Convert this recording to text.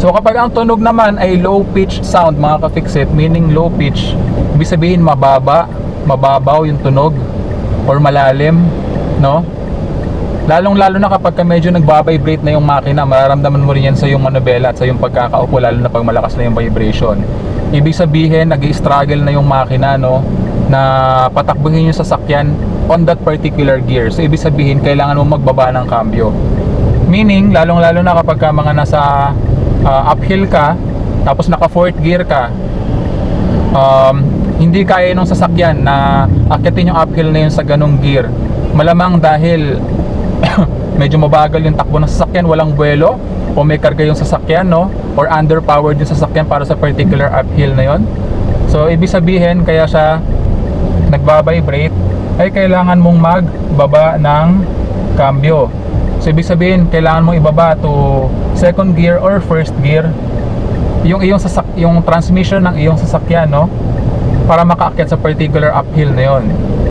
So kapag ang tunog naman ay low pitch sound mga ka-fixit, meaning low pitch, ibig sabihin mababaw yung tunog or malalim, no? Lalong-lalo na kapag medyo nagbabibrate na yung makina, mararamdaman mo rin yan sa yung manubela at sa yung pagkakaupo, lalo na pag malakas na yung vibration. Ibig sabihin, nag-i-struggle na yung makina, no, na patakbuhin yung sasakyan on that particular gear. So ibig sabihin, kailangan mo magbaba ng cambio. Meaning, lalong-lalo na kapag mga nasa uphill ka, tapos naka 4th gear ka, hindi kaya nung sasakyan na akitin yung uphill na yun sa ganong gear. Malamang dahil medyo mabagal yung takbo ng sasakyan, walang buwelo, o may karga yung sasakyan, no, or underpowered yung sasakyan para sa particular uphill na yon. So ibig sabihin, kaya siya nagbabibrate, ay kailangan mong magbaba ng cambio. So ibig sabihin, kailangan mong ibaba to 2nd gear or 1st gear yung transmission ng iyong sasakyan, no, para makaakyat sa particular uphill na yon.